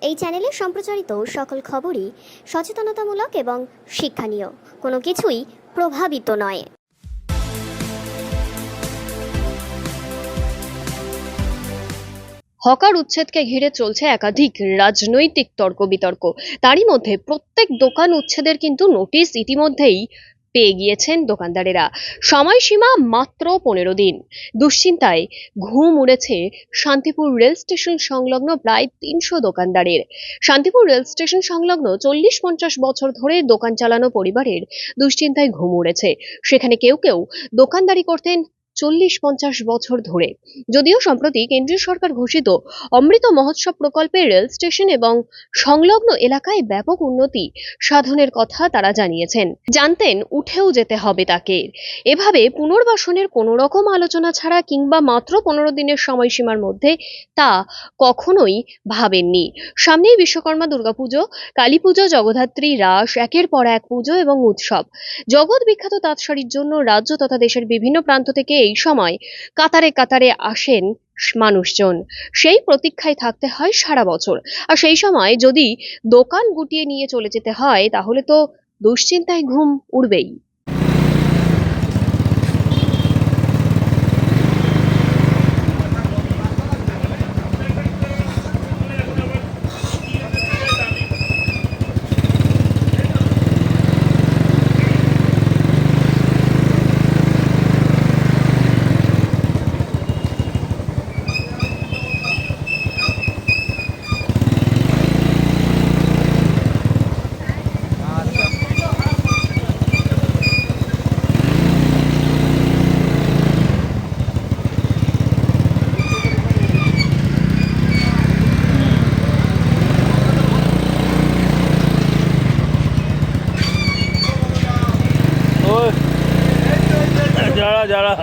এই চ্যানেলে সম্প্রচারিত সকল খবরই সচেতনতামূলক এবং শিক্ষণীয়, কোনো কিছুই প্রভাবিত নয়। হকার উচ্ছেদকে ঘিরে চলছে একাধিক রাজনৈতিক তর্ক বিতর্ক। তারই মধ্যে প্রত্যেক দোকান উচ্ছেদের কিন্তু নোটিশ ইতিমধ্যেই পেয়ে গিয়েছেন দোকানদারেরা। সময়সীমা মাত্র 15 দিন। দুশ্চিন্তায় ঘুম উড়েছে শান্তিপুর রেল স্টেশন সংলগ্ন প্রায় 300 দোকানদারের। শান্তিপুর রেল স্টেশন সংলগ্ন 40-50 বছর ধরে দোকান চালানো পরিবারের দুশ্চিন্তায় ঘুম উড়েছে। সেখানে কেউ কেউ দোকানদারি করতেন 40-50 বছর ধরে। যদিও সম্প্রতি কেন্দ্রীয় সরকার ঘোষিত অমৃত মহোৎসব প্রকল্পে রেল স্টেশন এবং সংলগ্ন এলাকায় ব্যাপক উন্নতি সাধনের কথা তারা জানিয়েছেন। জানতেন উঠেও যেতে হবে তাকে। এভাবে পুনর্বাসনের কোনো রকম আলোচনা ছাড়া কিংবা মাত্র 15 দিনের সময়সীমার মধ্যে তা কখনোই ভাবেননি। সামনেই বিশ্বকর্মা দুর্গাপুজো, কালী পুজো, জগদ্ধাত্রী, রাস, একের পর এক পুজো এবং উৎসব। জগৎ বিখ্যাত তাঁত শাড়ির জন্য রাজ্য তথা দেশের বিভিন্ন প্রান্ত থেকে এই সময় কাতারে কাতারে আসেন মানুষজন। সেই প্রতীক্ষায় থাকতে হয় সারা বছর। আর সেই সময় যদি দোকান গুটিয়ে নিয়ে চলে যেতে হয় তাহলে তো দুশ্চিন্তায় ঘুম উড়বেই। যারা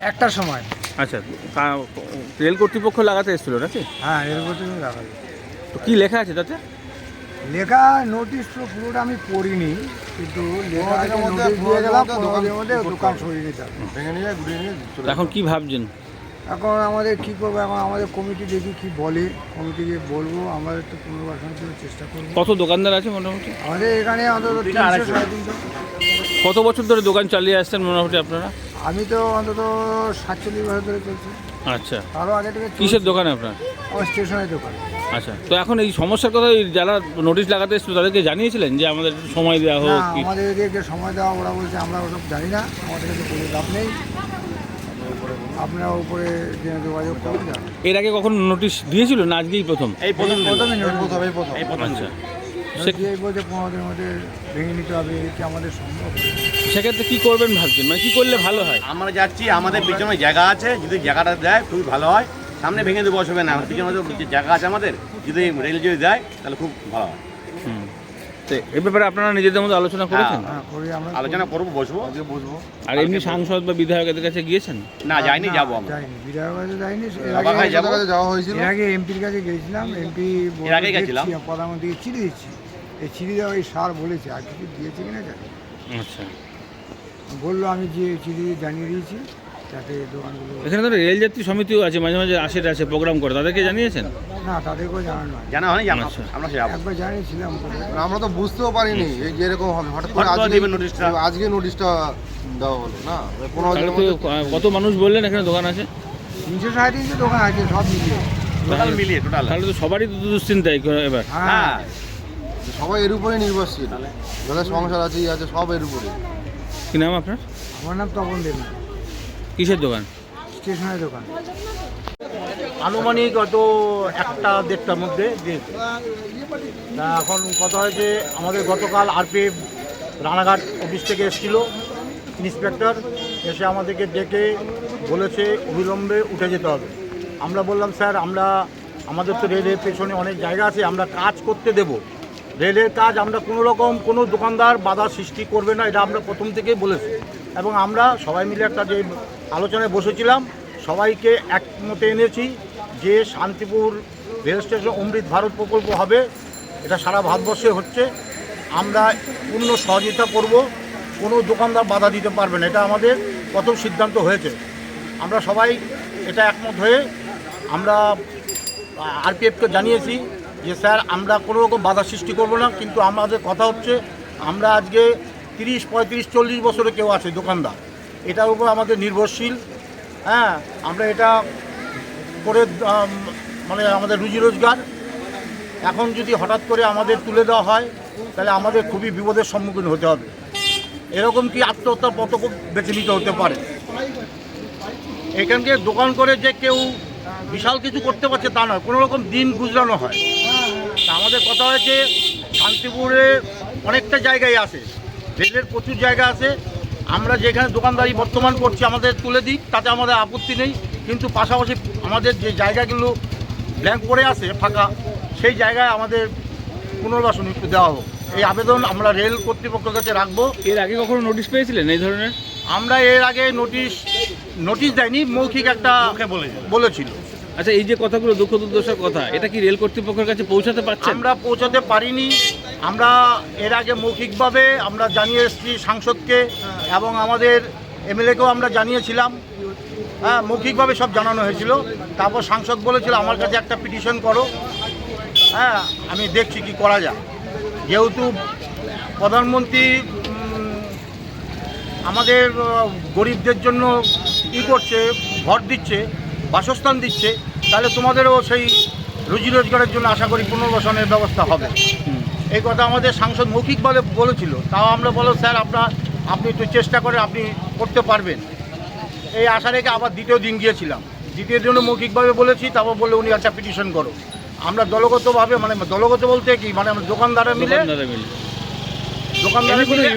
একটার সময়। আচ্ছা, রেল কর্তৃপক্ষ লাগাতে এসেছিল নাকি? হ্যাঁ, রেল কর্তৃপক্ষ লাগাবে। তো কি লেখা আছে তাতে? লেখা নোটিশ তো পুরোটা আমি পড়িনি, কিন্তু লেখা আছে নোটিশ দিয়ে গেলাম, 15 দিনের মধ্যে দোকান সরিয়ে নিতে হবে। এখন কি ভাবছেন? এখন আমাদের কী করবো, এখন আমাদের কমিটি দেখি কি বলে, কমিটিকে বলবো, আমাদের তো পুনর্বাসন করার চেষ্টা করবো। কত দোকানদার আছে মোটামুটি? আমাদের এখানে অন্তত 300-350। কত বছর ধরে দোকান চালিয়ে আসছেন মোটামুটি আপনারা? আমি তো অন্তত 47 বছর ধরে চলছি। আচ্ছা, আরও আগে থেকে কিসের দোকান আপনার? আমার স্টেশনের দোকান। আচ্ছা, তো এখন এই সমস্যার কথা যারা নোটিশ লাগাতে এসেছিল তাদেরকে জানিয়েছিলেন যে আমাদের একটু সময় দেওয়া হোক? না, আমাদের এদেরকে সময় দেওয়া, ওরা বলছে আমরা ওসব জানি না, আমাদের কাছে কোনো লাভ নেই, আপনারা উপরে যোগাযোগ করুন। এর আগে কখন নোটিশ দিয়েছিল না আজকেই প্রথম? আচ্ছা, এই বলছে 15 দিনের মধ্যে ভেঙে নিতে হবে, কি আমাদের সম্ভব? সেক্ষেত্রে কি করবেন ভাবছেন, মানে কি করলে ভালো হয়? আমরা যাচ্ছি, আমাদের পিছনে জায়গা আছে, যদি জায়গাটা দেয় খুবই ভালো হয়। সামনে ভেঙে দেবো, অসুবিধা না, পিছনে যে জায়গা আছে আমাদের, যদি রেল যদি দেয় তাহলে খুব ভালো হয়। তো এই ব্যাপারে আপনারা নিজেদের মধ্যে আলোচনা করেছেন? আলোচনা করবো, বসবো। আর এমনি সাংসদ বা বিধায়কের কাছে গিয়েছেন? না, যাইনি, যাবো আমরা। বিধায়কের কাছে যাইনি, যাওয়া হয়েছিল। এর আগে এমপির কাছে গেছিলাম, এমপি এর আগে গেছিলাম, প্রধানমন্ত্রীকে চিঠি দিচ্ছি, এই চিঠি দেওয়া এই সার বলেছে, আর কিছু দিয়েছে কিনা জানি। আচ্ছা, বললো আমি যে চিঠি জানিয়ে দিয়েছি, যাতে দোকানগুলো। এখানে তো রেলযাত্রী সমিতিও আছে, মাঝে মাঝে আসে প্রোগ্রাম করে, তাদেরকে জানিয়েছেন? না, তাদেরকেও জানানো হয়। জানা হয়নি, আচ্ছা। আমরা যাবো। একবার জানিয়েছিলাম, আমরা তো বুঝতেও পারিনি এই যে এরকম হবে, হঠাৎ করে আজকে নোটিশটা দেওয়া হলো না। তাহলে তো কত মানুষ বললেন এখানে দোকান আছে? 300-350 দোকান আছে, সব মিলিয়ে। টোটাল তাহলে তো সবারই তো দুশ্চিন্তাই এবার। হ্যাঁ, সবাই এর উপরে নির্ভরশীল, যাদের সংসার আছে আছে সব এর উপরে। কি নাম আপনার? আমার নাম তপন দেব। কিসের দোকান? স্টেশনের দোকান। আনুমানিক হয়তো 1-1:30টার মধ্যে দিয়েছে। তা এখন কথা হয়েছে, আমাদের গতকাল আরপিএফ রানাঘাট অফিস থেকে এসেছিল ইন্সপেক্টর, এসে আমাদেরকে ডেকে বলেছে অবিলম্বে উঠে যেতে হবে। আমরা বললাম স্যার, আমাদের তো রেলের পেছনে অনেক জায়গা আছে, আমরা কাজ করতে দেব, রেলের কাজ আমরা কোনো রকম কোনো দোকানদার বাধা সৃষ্টি করবে না, এটা আমরা প্রথম থেকেই বলেছি। এবং আমরা সবাই মিলে একটা যে আলোচনায় বসেছিলাম, সবাইকে একমতে এনেছি যে শান্তিপুর রেল স্টেশন অমৃত ভারত প্রকল্প হবে, এটা সারা ভারতবর্ষে হচ্ছে, আমরা পূর্ণ সহযোগিতা করব, কোনো দোকানদার বাধা দিতে পারবে না, এটা আমাদের প্রথম সিদ্ধান্ত হয়েছে। আমরা সবাই এটা একমত হয়ে আমরা আরপিএফকে জানিয়েছি যে স্যার আমরা কোনো রকম বাধা সৃষ্টি করব না, কিন্তু আমাদের কথা হচ্ছে আমরা আজকে 30, 35, 40 বছরে কেউ আছে দোকানদার, এটার উপর আমাদের নির্ভরশীল। হ্যাঁ, আমরা এটা করে মানে আমাদের রুজি রোজগার, এখন যদি হঠাৎ করে আমাদের তুলে দেওয়া হয় তাহলে আমাদের খুবই বিপদের সম্মুখীন হতে হবে। এরকম কি আত্মহত্যার পথ বেছে নিতে হতে পারে। এখানকে দোকান করে যে কেউ বিশাল কিছু করতে পারছে তা নয়, কোনো রকম দিন গুজরানো হয়। তা আমাদের কথা হয়েছে শান্তিপুরে অনেকটা জায়গায় আছে, রেলের প্রচুর জায়গা আছে, আমরা যেখানে দোকানদারি বর্তমান করছি আমাদের তুলে দিই, তাতে আমাদের আপত্তি নেই, কিন্তু পাশাপাশি আমাদের যে জায়গাগুলো ব্ল্যাঙ্ক পড়ে আছে ফাঁকা, সেই জায়গায় আমাদের পুনর্বাসন একটু দেওয়া হোক, এই আবেদন আমরা রেল কর্তৃপক্ষের কাছে রাখবো। এর আগে কখনো নোটিশ পেয়েছিলেন এই ধরনের? আমরা এর আগে নোটিশ দেয়নি, মৌখিক একটা বলেছিল। আচ্ছা, এই যে কথাগুলো দুঃখ দুর্দশার কথা, এটা কি রেল কর্তৃপক্ষের কাছে পৌঁছাতে পারছেন? আমরা পৌঁছাতে পারিনি। আমরা এর আগে মৌখিকভাবে আমরা জানিয়ে এসেছি সাংসদকে এবং আমাদের এমএলএকেও আমরা জানিয়েছিলাম। হ্যাঁ, মৌখিকভাবে সব জানানো হয়েছিল। তারপর সাংসদ বলেছিল আমার কাছে একটা পিটিশন করো, হ্যাঁ আমি দেখছি কি করা যায়। যেহেতু প্রধানমন্ত্রী আমাদের গরিবদের জন্য কী করছে, ঘর দিচ্ছে, বাসস্থান দিচ্ছে, তাহলে তোমাদেরও সেই রুজি রোজগারের জন্য আশা করি পুনর্বাসনের ব্যবস্থা হবে। এই কথা আমাদের সাংসদ মৌখিকভাবে বলেছিল। তাও আমরা বলো স্যার আপনি একটু চেষ্টা করে আপনি করতে পারবেন, এই আশা রেখে আবার দ্বিতীয় দিন গিয়েছিলাম। দ্বিতীয় দিনও মৌখিকভাবে বলেছি, তারপর বললে উনি একটা পিটিশন করো। আমরা দলগতভাবে, মানে দলগত বলতে কি, মানে আমরা দোকানদাররা মিলে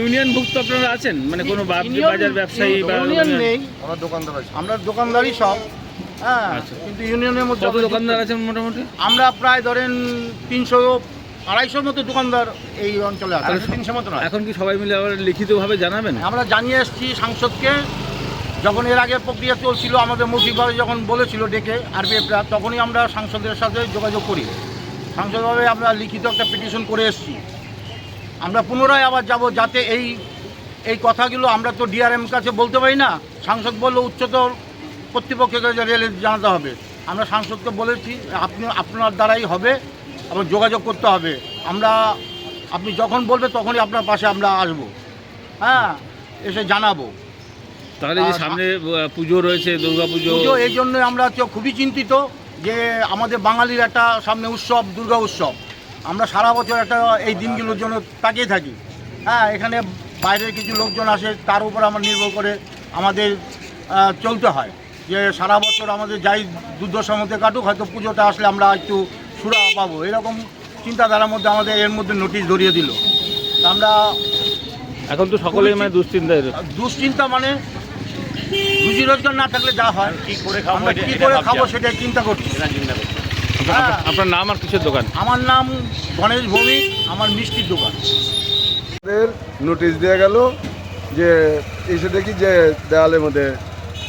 ইউনিয়নভুক্ত আপনারা আছেন, মানে কোনো বাজার ব্যবসায়ী বা ইউনিয়ন নেই, আমরা দোকানদার আছি। আমরা দোকানদারই সব। হ্যাঁ, কিন্তু ইউনিয়নের মধ্যে কত দোকানদার আছেন মোটামুটি? আমরা প্রায় ধরেন 300-250 মতো দোকানদার এই অঞ্চলে আছে। 300 মতো নয়। এখন কি সবাই মিলে আবার লিখিতভাবে জানাবেন? আমরা জানিয়ে এসেছি সাংসদকে, যখন এর আগে প্রক্রিয়া চলছিল আমাদের মৌখিকভাবে যখন বলেছিল ডেকে আরপিএফরা, তখনই আমরা সাংসদের সাথে যোগাযোগ করি। সাংসদভাবে আমরা লিখিত একটা পিটিশন করে এসেছি। আমরা পুনরায় আবার যাব, যাতে এই কথাগুলো আমরা তো ডিআরএম কাছে বলতে পারি না, সাংসদ বললো উচ্চতর কর্তৃপক্ষের কাছে রেলে জানাতে হবে। আমরা সাংসদকে বলেছি আপনার দ্বারাই হবে এবং যোগাযোগ করতে হবে। আপনি যখন বলবে তখনই আপনার পাশে আমরা আসবো, হ্যাঁ এসে জানাবো। তাহলে যে সামনে পুজো রয়েছে, দুর্গাপুজো, এই জন্য আমরা খুবই চিন্তিত যে আমাদের বাঙালির একটা সামনে উৎসব, দুর্গা উৎসব। আমরা সারা বছর একটা এই দিনগুলোর জন্য তাকিয়ে থাকি। হ্যাঁ, এখানে বাইরের কিছু লোকজন আসে, তার উপর আমরা নির্ভর করে আমাদের চলতে হয়, যে সারা বছর আমাদের যাই দুর্দশার মধ্যে কাটুক, হয়তো পুজোটা আসলে আমরা একটু সুরা পাবো, এরকম চিন্তাধারার মধ্যে আমাদের এর মধ্যে নোটিশ ধরিয়ে দিল। আমরা এখন তো সকলেই মানে দুশ্চিন্তা, মানে রুজি রোজগার না থাকলে যা হয়, কি করে খাবো সেটাই চিন্তা করছি। আপনার নাম আর কিসের দোকান? আমার নাম গণেশ ভৌমিক, আমার মিষ্টির দোকান। নোটিশ দেওয়া গেল যে এসে দেখি যে দেওয়ালের মধ্যে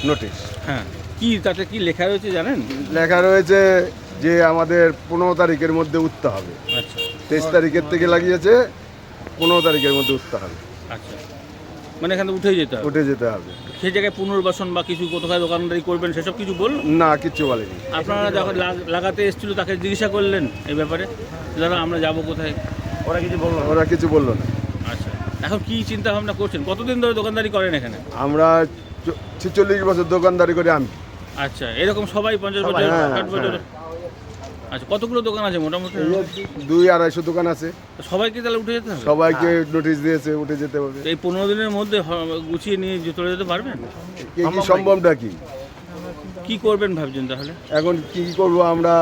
নোটিশ। হ্যাঁ, কি তাতে কি লেখা রয়েছে জানেন? লেখা রয়েছে যে আমাদের 15 তারিখের মধ্যে উঠতে হবে। আচ্ছা, 23 তারিখের থেকে লাগিয়েছে, 15 তারিখের মধ্যে উঠতে হবে। আচ্ছা, মানে এখানে উঠে যেতে হবে। সেই জায়গায় পুনর্বাসন বা কিছু কোথায় দোকানদারি করবেন সেসব কিছু বলল না, কিচ্ছু বলেনি। আপনারা যখন লাগাতে এসেছিল তাকে জিজ্ঞাসা করলেন এই ব্যাপারে, দাদা আমরা যাব কোথায়? ওরা কিছু বললো না। আচ্ছা, এখন কি চিন্তা ভাবনা করছেন? কতদিন ধরে দোকানদারি করেন এখানে? আমরা 46 বছর দোকানদারি করে আমি। আচ্ছা, এরকম সবাই 50 বছর, 60 বছর? আচ্ছা, কতগুলো দোকান আছে মোটামুটি? 200-250 দোকান আছে। সবাইকে তাহলে উঠে যেতে হবে? সবাইকে নোটিশ দিয়েছে, উঠে যেতে হবে। এই 15 দিনের মধ্যে গুছিয়ে নিয়ে চলে যেতে পারবেন? কি সম্ভবটা কি করবেন ভাবছেন তাহলে? এখন কি করব, আমরা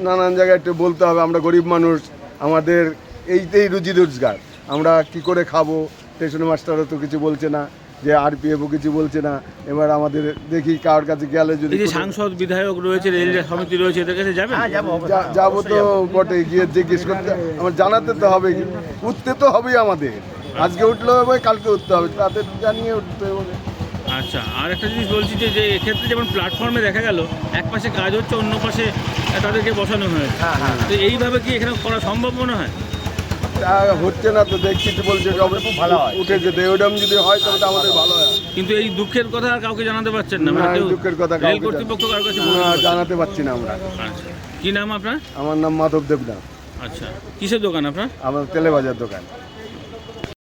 নানান জায়গায় একটু বলতে হবে। আমরা গরিব মানুষ, আমাদের এই রুজি রোজগার, আমরা কি করে খাবো? স্টেশন মাস্টারও তো কিছু বলছে না, যে আরপিএফও কিছু বলছে না। এবার আমাদের দেখি কার কাছে গেলে যদি সাংসদ, বিধায়ক রয়েছে, রেল সমিতি রয়েছে, এদের কাছে যাবেন? যাবো তো বটে, গিয়ে জিজ্ঞেস করতে, আমার জানাতে তো হবে, উঠতে তো হবেই আমাদের। আজকে উঠলে হবে, কালকে উঠতে হবে, তাদের জানিয়ে উঠতে হবে। আচ্ছা, আর একটা জিনিস বলছি যে এক্ষেত্রে যেমন প্ল্যাটফর্মে দেখা গেল এক পাশে কাজ হচ্ছে, অন্য পাশে তাদেরকে বসানো হয়েছে, তো এইভাবে কি এখানে করা সম্ভব মনে হয়? তা হচ্ছে না তো, দেখছি তো বলছে সব খুব ভালো হয়। উঠে যেতে, ওইরকম যদি হয় তবে তো আমাদের ভালো হয়। কিন্তু এই দুঃখের কথা আর কাউকে জানাতে পারছেন না, না, মানে এই কেউ দুঃখের কথা রেল কাউকে কর্তৃপক্ষ কারোর কাছে না, বলতে পারছেন না? জানাতে পারছি না আমরা। আচ্ছা, কি নাম আপনার? আমার নাম মাধব দেবনাথ, আচ্ছা, কিসের দোকান আপনার? আমার তেলে বাজার দোকান।